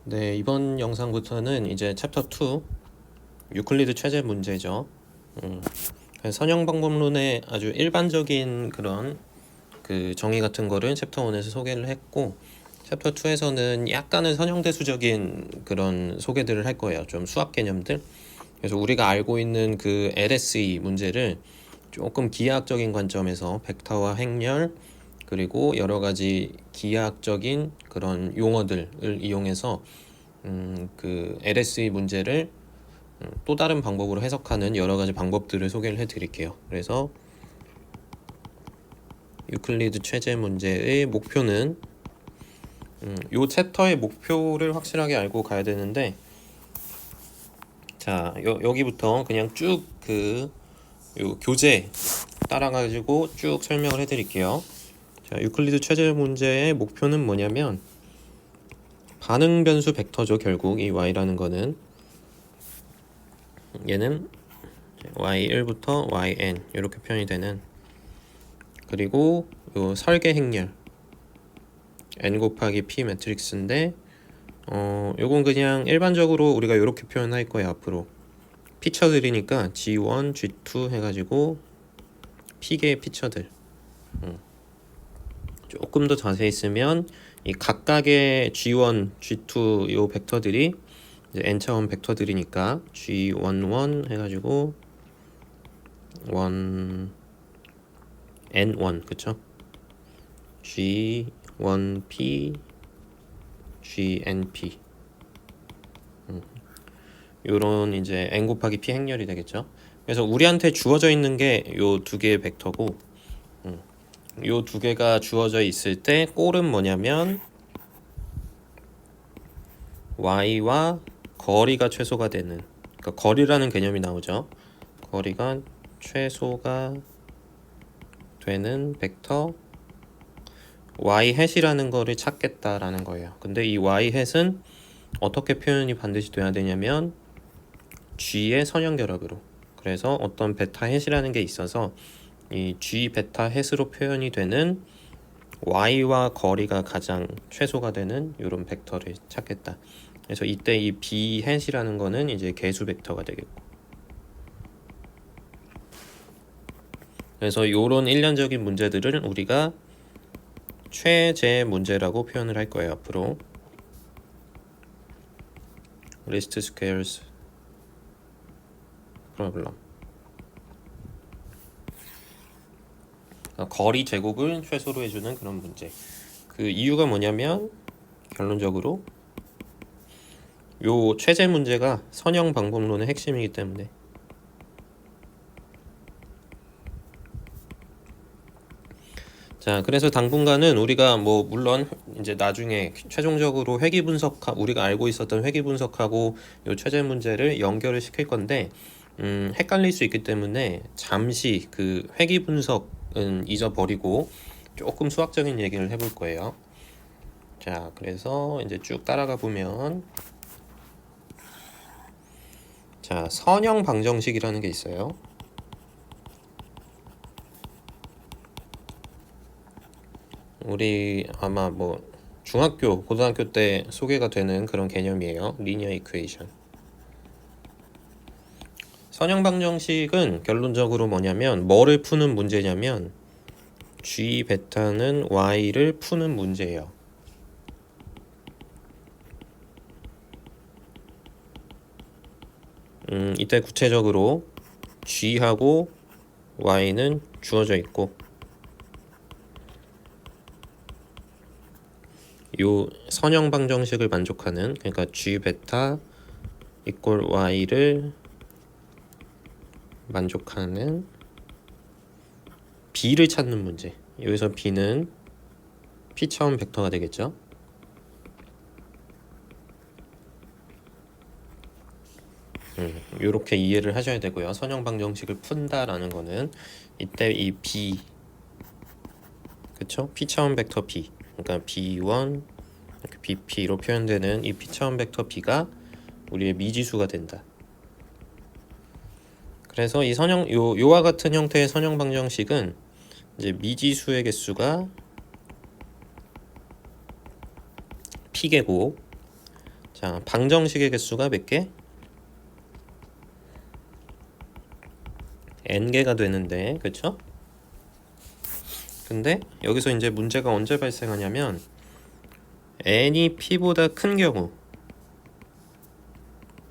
네, 이번 영상부터는 이제 챕터 2 유클리드 최제 문제죠. 선형 방법론의 아주 일반적인 그런 그 정의 같은 거를 챕터 1에서 소개를 했고, 챕터 2에서는 약간은 선형대수적인 그런 소개들을 할 거예요. 좀 수학 개념들. 그래서 우리가 알고 있는 그 LSE 문제를 조금 기하학적인 관점에서 벡터와 행렬, 그리고 여러 가지 기하학적인 그런 용어들을 이용해서 그 LSE 문제를 또 다른 방법으로 해석하는 여러 가지 방법들을 소개를 해드릴게요. 그래서 유클리드 최제 문제의 목표는 요 챕터의 목표를 확실하게 알고 가야 되는데, 자 여기부터 그냥 쭉 요 교재 따라가지고 쭉 설명을 해드릴게요. 자, 유클리드 최제 문제의 목표는 뭐냐면 반응 변수 벡터죠. 결국 이 y라는 거는 얘는 y1부터 yn 이렇게 표현이 되는, 그리고 요 설계 행렬 n 곱하기 p 매트릭스인데 요건 그냥 일반적으로 우리가 이렇게 표현할 거예요. 앞으로 피처들이니까 G1, G2 해가지고 P개의 피처들. 조금 더 자세히 쓰면 이 각각의 G1, G2 요 벡터들이 이제 n차원 벡터들이니까 G11 해가지고 1n1 그쵸? G1P, GNP 요런 이제 n 곱하기 p 행렬이 되겠죠. 그래서 우리한테 주어져 있는 게 요 두 개의 벡터고, 요 두 개가 주어져 있을 때 꼴은 뭐냐면 y와 거리가 최소가 되는, 그러니까 거리라는 개념이 나오죠. 거리가 최소가 되는 벡터 y 햇이라는 거를 찾겠다라는 거예요. 근데 이 y 햇은 어떻게 표현이 반드시 돼야 되냐면 g의 선형결합으로. 그래서 어떤 베타 햇이라는 게 있어서 이 g 베타 햇으로 표현이 되는 y와 거리가 가장 최소가 되는 이런 벡터를 찾겠다. 그래서 이때 이 b 햇이라는 거는 이제 개수 벡터가 되겠고, 그래서 이런 일련적인 문제들을 우리가 최제 문제라고 표현을 할 거예요. 앞으로 리스트 스퀘어스 프로블럼, 거리 제곱을 최소로 해주는 그런 문제. 그 이유가 뭐냐면 결론적으로 요 최제 문제가 선형 방법론의 핵심이기 때문에. 자, 그래서 당분간은 우리가 뭐 물론 이제 나중에 최종적으로 회귀 분석, 우리가 알고 있었던 회귀 분석하고 요 최제 문제를 연결을 시킬 건데 헷갈릴 수 있기 때문에 잠시 그 회귀 분석은 잊어버리고 조금 수학적인 얘기를 해볼 거예요. 자, 그래서 이제 쭉 따라가 보면, 자, 선형 방정식이라는 게 있어요. 우리 아마 뭐 중학교, 고등학교 때 소개가 되는 그런 개념이에요. 리니어 이퀘이션. 선형 방정식은 결론적으로 뭐냐면 뭐를 푸는 문제냐면 g 베타는 y를 푸는 문제예요. 이때 구체적으로 g하고 y는 주어져 있고, 요 선형 방정식을 만족하는, 그러니까 g 베타 이꼴 y를 만족하는 b를 찾는 문제. 여기서 b는 p차원 벡터가 되겠죠. 이렇게 이해를 하셔야 되고요. 선형 방정식을 푼다라는 거는 이때 이 b, 그쵸? p차원 벡터 b, 그러니까 b1 bp로 표현되는 이 p차원 벡터 b가 우리의 미지수가 된다. 그래서 이 선형 요와 같은 형태의 선형 방정식은 이제 미지수의 개수가 p개고, 자, 방정식의 개수가 몇 개? n개가 되는데, 그쵸? 근데 여기서 이제 문제가 언제 발생하냐면 n이 p보다 큰 경우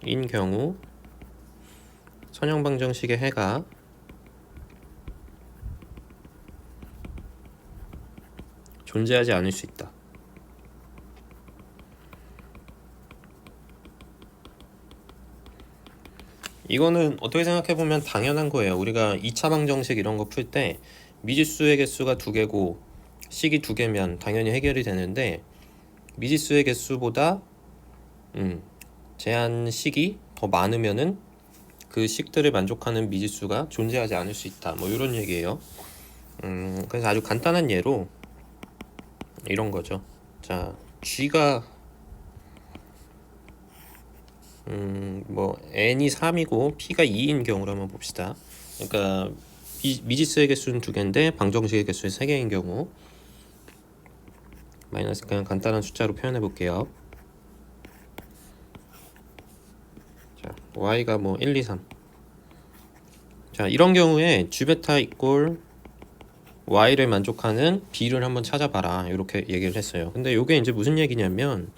인 경우 선형 방정식의 해가 존재하지 않을 수 있다. 이거는 어떻게 생각해보면 당연한 거예요. 우리가 2차 방정식 이런 거 풀 때 미지수의 개수가 2개고 식이 2개면 당연히 해결이 되는데 미지수의 개수보다 제한식이 더 많으면은 그 식들을 만족하는 미지수가 존재하지 않을 수 있다. 뭐 이런 얘기예요. 그래서 아주 간단한 예로 이런 거죠. 자, G가 뭐 n이 3이고 p가 2인 경우로 한번 봅시다. 그러니까 미지수의 개수는 2개인데 방정식의 개수는 3개인 경우 마이너스 그냥 간단한 숫자로 표현해 볼게요. 자, y가 뭐 1, 2, 3. 자, 이런 경우에 g베타 이꼴 y를 만족하는 b를 한번 찾아봐라 이렇게 얘기를 했어요. 근데 이게 이제 무슨 얘기냐면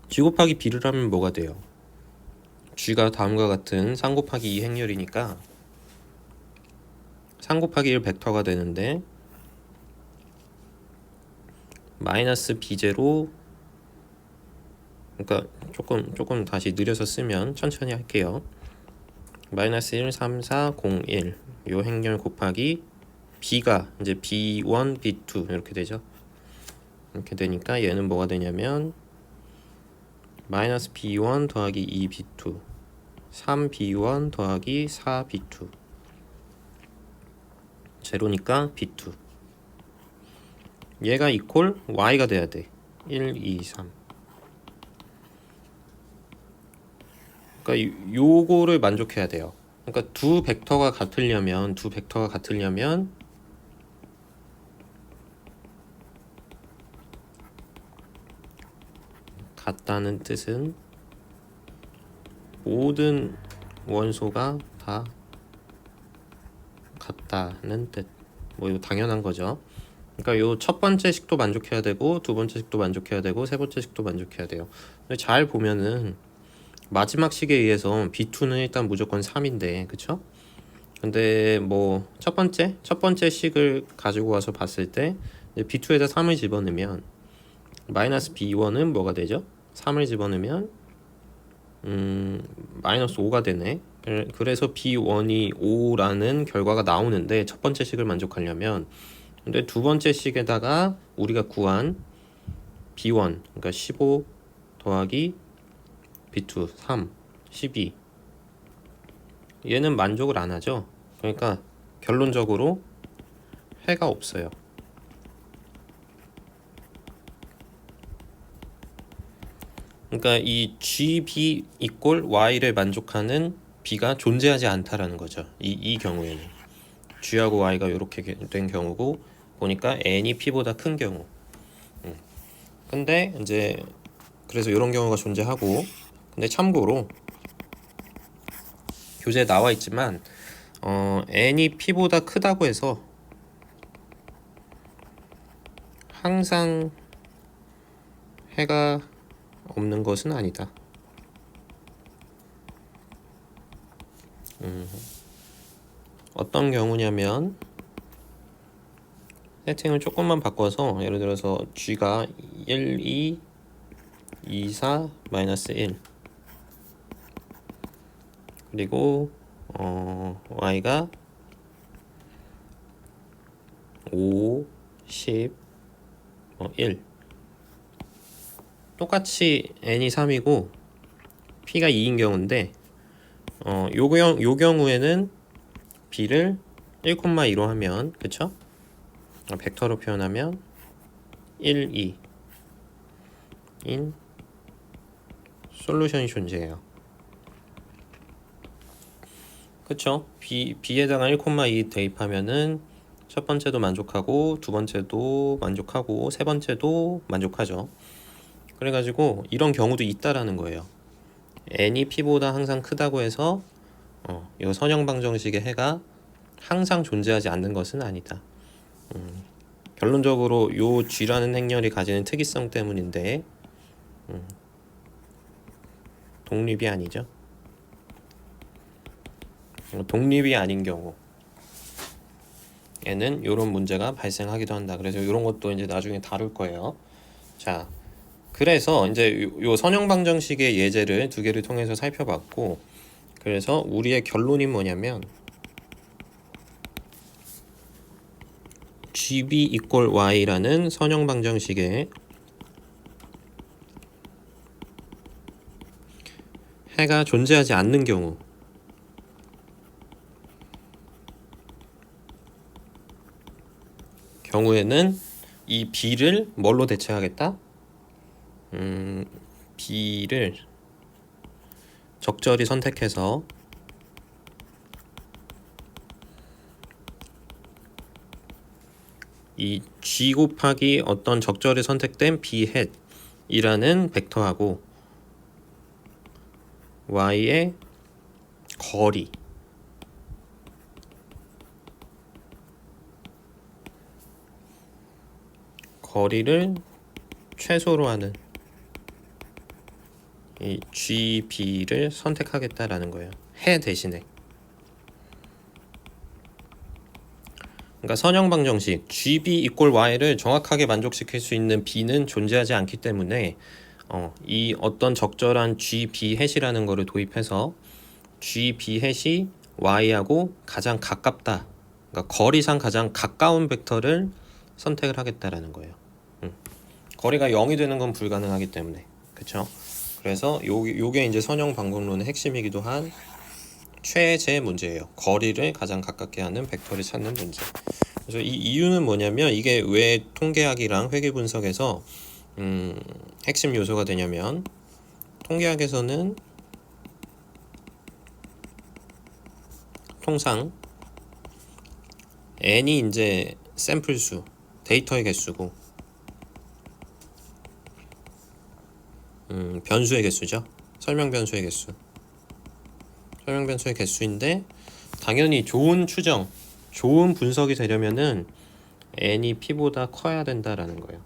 g 곱하기 b를 하면 뭐가 돼요? g가 다음과 같은 3 곱하기 2 행렬이니까 3 곱하기 1 벡터가 되는데 마이너스 b제로, 그러니까 조금 다시 느려서 쓰면 천천히 할게요. 마이너스 1, 3, 4, 0, 1 요 행렬 곱하기 b가 이제 b1, b2 이렇게 되죠. 이렇게 되니까 얘는 뭐가 되냐면 마이너스 b1 더하기 2b2 3b1 더하기 4b2 제로니까 b2 얘가 이퀄 y가 돼야 돼. 1, 2, 3. 그러니까 요거를 만족해야 돼요. 그러니까 두 벡터가 같으려면 같다는 뜻은 모든 원소가 다 같다는 뜻. 뭐 이거 당연한 거죠. 그러니까 요 첫 번째 식도 만족해야 되고 두 번째 식도 만족해야 되고 세 번째 식도 만족해야 돼요. 근데 잘 보면은 마지막 식에 의해서 B2는 일단 무조건 3인데 그쵸? 근데 뭐 첫 번째 식을 가지고 와서 봤을 때 B2에다 3을 집어넣으면 마이너스 B1은 뭐가 되죠? 3을 집어넣으면 마이너스 5가 되네. 그래서 B1이 5라는 결과가 나오는데 첫 번째 식을 만족하려면, 근데 두 번째 식에다가 우리가 구한 B1 그러니까 15 더하기 B2 3 12 얘는 만족을 안 하죠. 그러니까 결론적으로 해가 없어요. 그러니까 이 GB 이꼴 Y를 만족하는 B가 존재하지 않다라는 거죠. 이 경우에는 G하고 Y가 이렇게 된 경우고 보니까 N이 P보다 큰 경우. 근데 이제 그래서 이런 경우가 존재하고, 근데 참고로 교재에 나와 있지만 N이 P보다 크다고 해서 항상 해가 없는 것은 아니다. 어떤 경우냐면 세팅을 조금만 바꿔서 예를 들어서 G가 1, 2, 2, 4, 마이너스 1 그리고 Y가 5, 10, 1 똑같이 N이 3이고 P가 2인 경우인데 요 경우에는 B를 1,2로 하면 그쵸? 벡터로 표현하면 1, 2 인 솔루션이 존재해요. 그쵸? B에다가 1,2 대입하면은 첫 번째도 만족하고 두 번째도 만족하고 세 번째도 만족하죠. 그래가지고 이런 경우도 있다라는 거예요. n이 p보다 항상 크다고 해서 이 선형방정식의 해가 항상 존재하지 않는 것은 아니다. 결론적으로 요 G라는 행렬이 가지는 특이성 때문인데 독립이 아니죠. 독립이 아닌 경우 에는 이런 문제가 발생하기도 한다. 그래서 이런 것도 이제 나중에 다룰 거예요. 자, 그래서 이제 요 선형방정식의 예제를 두 개를 통해서 살펴봤고, 그래서 우리의 결론이 뭐냐면 GB equal Y라는 선형방정식에 해가 존재하지 않는 경우에는 이 B를 뭘로 대체하겠다? B를 적절히 선택해서 이 G 곱하기 어떤 적절히 선택된 B 햇이라는 벡터하고 Y의 거리를 최소로 하는 이 GB를 선택하겠다라는 거예요. 해 대신에. 그러니까 선형방정식 GB equal Y를 정확하게 만족시킬 수 있는 B는 존재하지 않기 때문에 이 어떤 적절한 GB 햇이라는 거를 도입해서 GB 햇이 Y하고 가장 가깝다. 그러니까 거리상 가장 가까운 벡터를 선택을 하겠다라는 거예요. 거리가 0이 되는 건 불가능하기 때문에. 그쵸? 그래서 요게 이제 선형 방법론의 핵심이기도 한 최제 문제예요. 거리를 가장 가깝게 하는 벡터를 찾는 문제. 그래서 이 이유는 뭐냐면 이게 왜 통계학이랑 회계 분석에서 핵심 요소가 되냐면 통계학에서는 통상 n이 이제 샘플 수, 데이터의 개수고 변수의 개수죠. 설명 변수의 개수인데 당연히 좋은 추정, 좋은 분석이 되려면은 n이 p보다 커야 된다라는 거예요.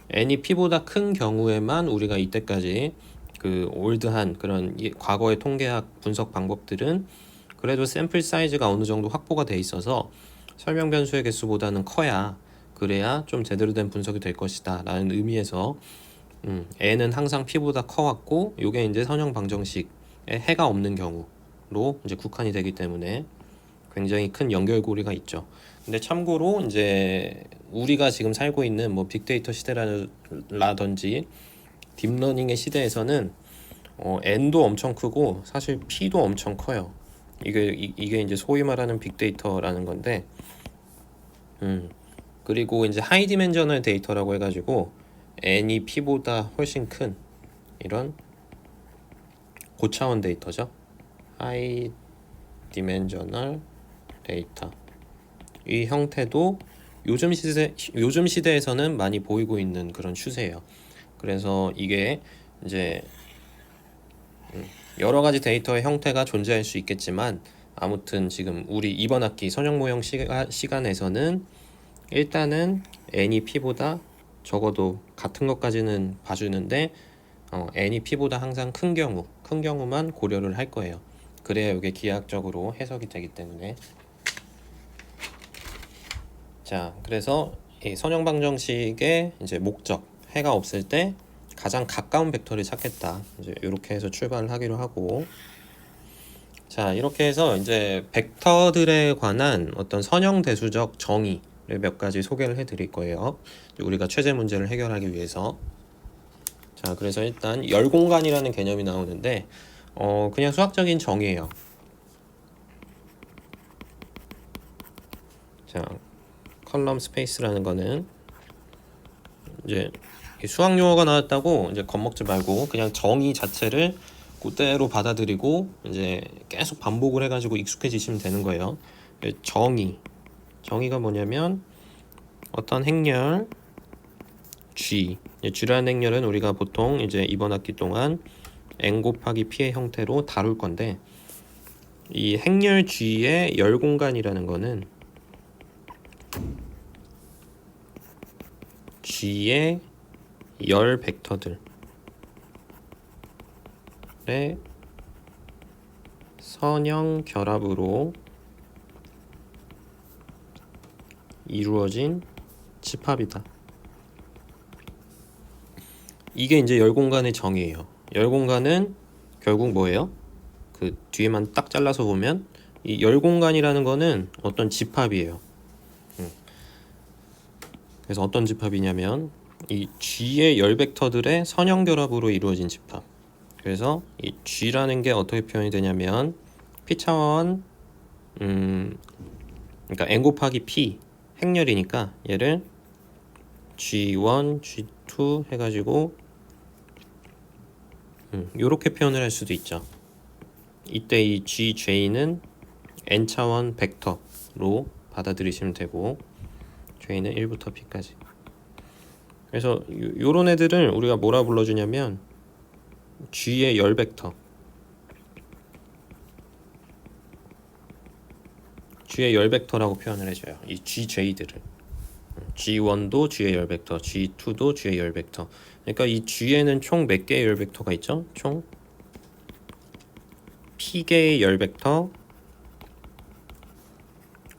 n이 p보다 큰 경우에만 우리가 이때까지 그 올드한 그런 과거의 통계학 분석 방법들은 그래도 샘플 사이즈가 어느 정도 확보가 돼 있어서 설명 변수의 개수보다는 커야 그래야 좀 제대로 된 분석이 될 것이다 라는 의미에서 n은 항상 p보다 커왔고 요게 이제 선형 방정식에 해가 없는 경우로 이제 국한이 되기 때문에 굉장히 큰 연결고리가 있죠. 근데 참고로 이제 우리가 지금 살고 있는 뭐 빅데이터 시대라든지 딥러닝의 시대에서는 n도 엄청 크고 사실 p도 엄청 커요. 이게 이제 소위 말하는 빅데이터라는 건데 그리고 이제 하이 디멘셔널 데이터라고 해가지고 n이 p보다 훨씬 큰 이런 고차원 데이터죠. 하이 디멘셔널 데이터 이 형태도 요즘 시대에서는 많이 보이고 있는 그런 추세예요. 그래서 이게 이제 여러 가지 데이터의 형태가 존재할 수 있겠지만 아무튼 지금 우리 이번 학기 선형 모형 시간에서는 일단은 n이 p보다 적어도 같은 것까지는 봐주는데 n이 p보다 항상 큰 경우만 고려를 할 거예요. 그래야 이게 기하학적으로 해석이 되기 때문에. 자, 그래서 이 선형 방정식의 이제 목적, 해가 없을 때 가장 가까운 벡터를 찾겠다. 이제 이렇게 해서 출발을 하기로 하고, 자, 이렇게 해서 이제 벡터들에 관한 어떤 선형 대수적 정의를 몇 가지 소개를 해드릴 거예요. 우리가 최제 문제를 해결하기 위해서. 자, 그래서 일단 열공간이라는 개념이 나오는데, 그냥 수학적인 정의예요. 자, 컬럼 스페이스라는 거는 이제 수학 용어가 나왔다고 이제 겁먹지 말고 그냥 정의 자체를 그대로 받아들이고 이제 계속 반복을 해가지고 익숙해지시면 되는 거예요. 정의가 뭐냐면 어떤 행렬 G G라는 행렬은 우리가 보통 이제 이번 학기 동안 n 곱하기 p의 형태로 다룰 건데, 이 행렬 G의 열 공간이라는 거는 G의 열 벡터들의 선형 결합으로 이루어진 집합이다. 이게 이제 열 공간의 정의예요. 열 공간은 결국 뭐예요? 그 뒤에만 딱 잘라서 보면 이 열 공간이라는 거는 어떤 집합이에요. 그래서 어떤 집합이냐면 이 G의 열 벡터들의 선형 결합으로 이루어진 집합. 그래서 이 G라는 게 어떻게 표현이 되냐면 P 차원 그러니까 n 곱하기 P 행렬이니까 얘를 G1, G2 해가지고 요렇게 표현을 할 수도 있죠. 이때 이 GJ는 n 차원 벡터로 받아들이시면 되고, J는 1부터 P까지. 그래서 요런 애들을 우리가 뭐라 불러주냐면 G의 열 벡터, G의 열 벡터라고 표현을 해줘요. 이 GJ들을. G1도 G의 열 벡터, G2도 G의 열 벡터. 그러니까 이 G에는 총 몇 개의 열 벡터가 있죠? 총 P개의 열 벡터,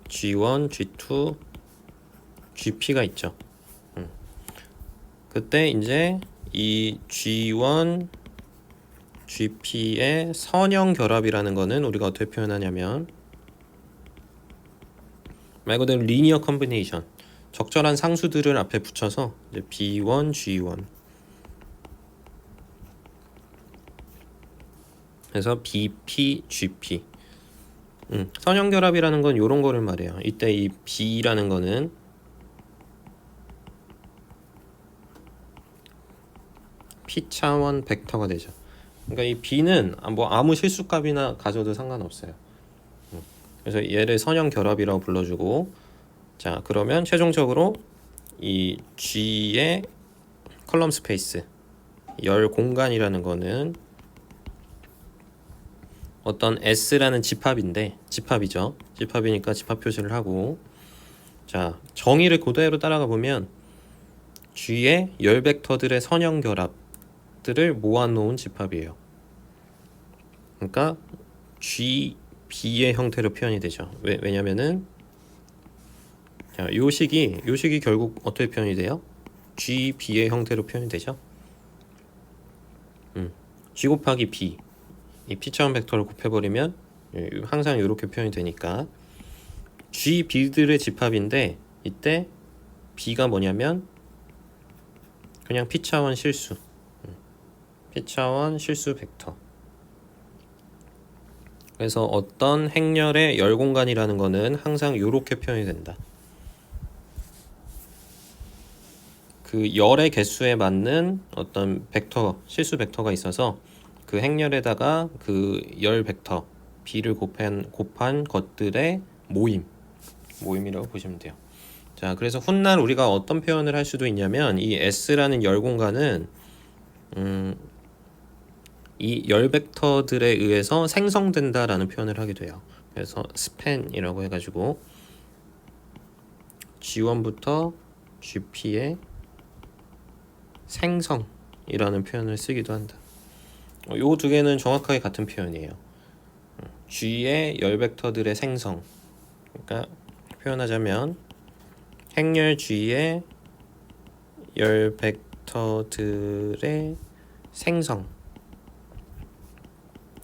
G1, G2, GP가 있죠. 그때 이제 이 G1, GP의 선형 결합이라는 거는 우리가 어떻게 표현하냐면 말 그대로 리니어 컨비네이션, 적절한 상수들을 앞에 붙여서 이제 B1, G1, 그래서 BP, GP. 선형 결합이라는 건 이런 거를 말해요. 이때 이 B라는 거는 P 차원 벡터가 되죠. 그러니까 이 B는 뭐 아무 실수값이나 가져도 상관없어요. 그래서 얘를 선형 결합이라고 불러주고, 자 그러면 최종적으로 이 G의 컬럼 스페이스, 열 공간이라는 거는 어떤 S라는 집합인데, 집합이죠. 집합이니까 집합 표시를 하고, 자 정의를 그대로 따라가 보면 G의 열 벡터들의 선형 결합들을 모아놓은 집합이에요. 그러니까 GB의 형태로 표현이 되죠. 왜냐면은 자, 요 식이 결국 어떻게 표현이 돼요? GB의 형태로 표현이 되죠. G 곱하기 B, 이 P 차원 벡터를 곱해버리면 항상 이렇게 표현이 되니까 GB들의 집합인데, 이때 B가 뭐냐면 그냥 P 차원 실수, P 차원 실수 벡터. 그래서 어떤 행렬의 열 공간이라는 거는 항상 이렇게 표현이 된다. 그 열의 개수에 맞는 어떤 벡터, 실수 벡터가 있어서 그 행렬에다가 그 열 벡터 B를 곱한 것들의 모임이라고 보시면 돼요. 자, 그래서 훗날 우리가 어떤 표현을 할 수도 있냐면 이 S라는 열 공간은 이 열 벡터들에 의해서 생성된다라는 표현을 하게 돼요. 그래서 스팬이라고 해가지고 G1부터 GP의 생성이라는 표현을 쓰기도 한다. 요 두 개는 정확하게 같은 표현이에요. G의 열 벡터들의 생성, 그러니까 표현하자면 행렬 G의 열 벡터들의 생성,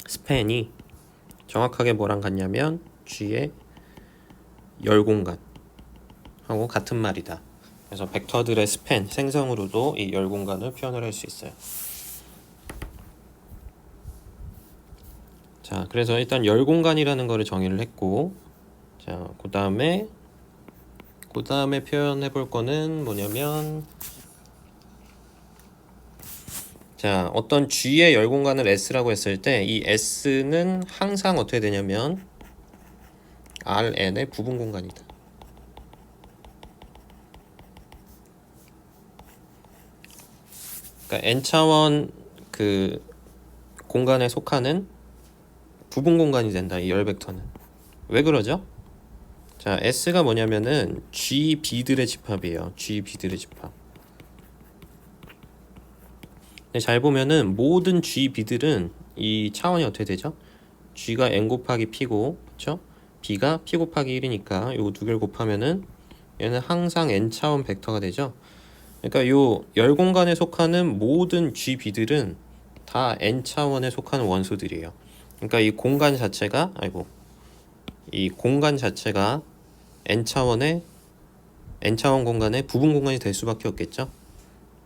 스팬이 정확하게 뭐랑 같냐면 G의 열 공간하고 같은 말이다. 그래서 벡터들의 스팬, 생성으로도 이 열 공간을 표현을 할 수 있어요. 자, 그래서 일단 열 공간이라는 거를 정의를 했고, 자, 그 다음에 표현해 볼 거는 뭐냐면, 자, 어떤 G의 열 공간을 S라고 했을 때 이 S는 항상 어떻게 되냐면 Rn의 부분 공간이다. 그러니까 n차원 그 공간에 속하는 부분 공간이 된다. 이 열 벡터는. 왜 그러죠? 자, S가 뭐냐면은 GB들의 집합이에요. GB들의 집합. 근데 잘 보면은 모든 GB들은 이 차원이 어떻게 되죠? G가 N 곱하기 P고, 그쵸? B가 P 곱하기 1이니까 요거 두 개를 곱하면은 얘는 항상 N차원 벡터가 되죠? 그러니까 요 열 공간에 속하는 모든 GB들은 다 N차원에 속하는 원소들이에요. 그러니까 이 공간 자체가, 이 공간 자체가 N차원 공간의 부분 공간이 될 수밖에 없겠죠?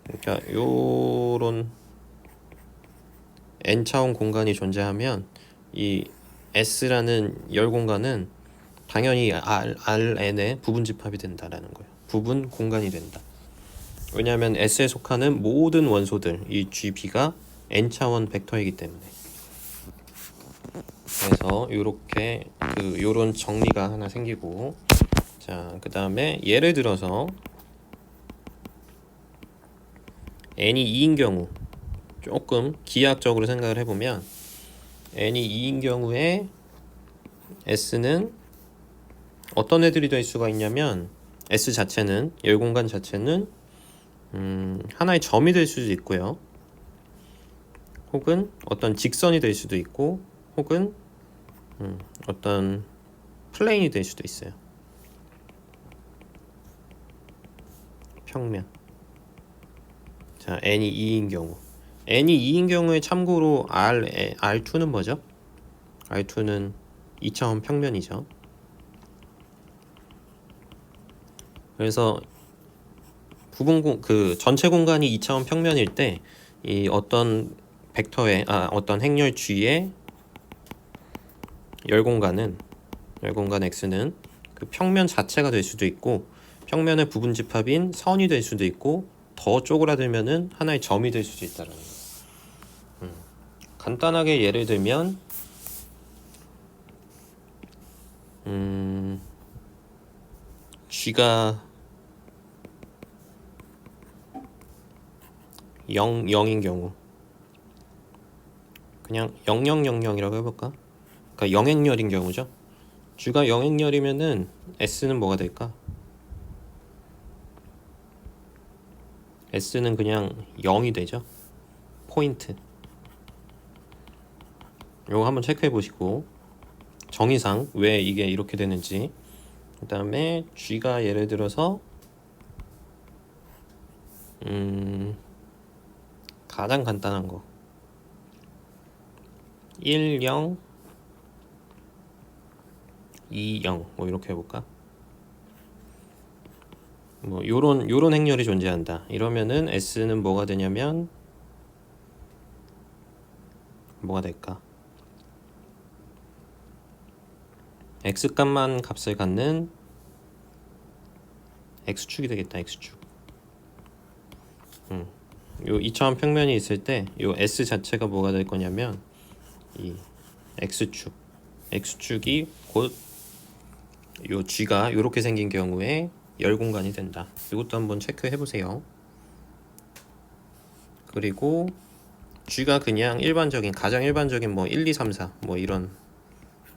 그러니까 요런 N차원 공간이 존재하면 이 S라는 열 공간은 당연히 Rn의 부분 집합이 된다라는 거예요. 부분 공간이 된다. 왜냐하면 S에 속하는 모든 원소들, 이 GB가 N차원 벡터이기 때문에. 그래서 요렇게 요런 정리가 하나 생기고, 자, 그 다음에 예를 들어서 n이 2인 경우, 조금 기하학적으로 생각을 해보면 n이 2인 경우에 S는 어떤 애들이 될 수가 있냐면, S 자체는, 열 공간 자체는 하나의 점이 될 수도 있고요, 혹은 어떤 직선이 될 수도 있고, 혹은 어떤 플레인이 될 수도 있어요. 평면. 자, n이 2인 경우, n이 2인 경우에 참고로 R2는 뭐죠? R2는 2차원 평면이죠. 그래서 전체 공간이 2차원 평면일 때 이 어떤 어떤 행렬 G의 열 공간 X는 그 평면 자체가 될 수도 있고, 평면의 부분 집합인 선이 될 수도 있고, 더 쪼그라들면은 하나의 점이 될 수도 있다는 거예요. 간단하게 예를 들면 G가 0인 경우, 그냥 0000이라고 해볼까? 그러니까 영행렬인 경우죠. G가 영행렬이면은 S는 뭐가 될까? S는 그냥 0이 되죠. 포인트. 요거 한번 체크해 보시고, 정의상 왜 이게 이렇게 되는지. 그 다음에 G가 예를 들어서 가장 간단한 거 1, 0, 2, 0 뭐 이렇게 해볼까? 뭐 요런 행렬이 존재한다. 이러면은 S는 뭐가 되냐면 뭐가 될까? X값만 값을 갖는 X축이 되겠다. X축. 요 2차원 평면이 있을 때 요 S 자체가 뭐가 될 거냐면 이 X축이 곧 요 G가 요렇게 생긴 경우에 열 공간이 된다. 이것도 한번 체크해 보세요. 그리고 G가 그냥 가장 일반적인 뭐 1, 2, 3, 4 뭐 이런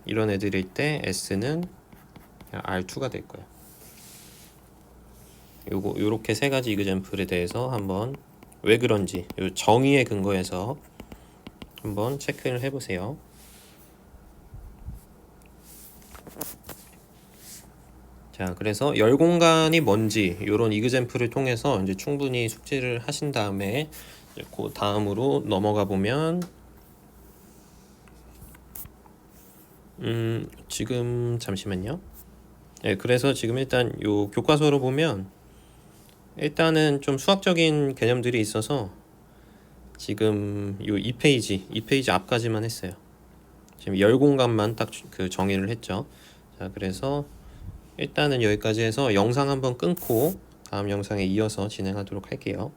애들일 때 S는 R2가 될 거야. 요렇게 세 가지 이그젠플에 대해서 한번 왜 그런지 요 정의에 근거해서 한번 체크를 해보세요. 자, 그래서 열 공간이 뭔지 요런 이그젠플을 통해서 이제 충분히 숙지를 하신 다음에 그 다음으로 넘어가 보면 지금 잠시만요. 네, 그래서 지금 일단 요 교과서로 보면 일단은 좀 수학적인 개념들이 있어서 지금 요 2페이지 앞까지만 했어요. 지금 열 공간만 딱 그 정의를 했죠. 자, 그래서 일단은 여기까지 해서 영상 한번 끊고 다음 영상에 이어서 진행하도록 할게요.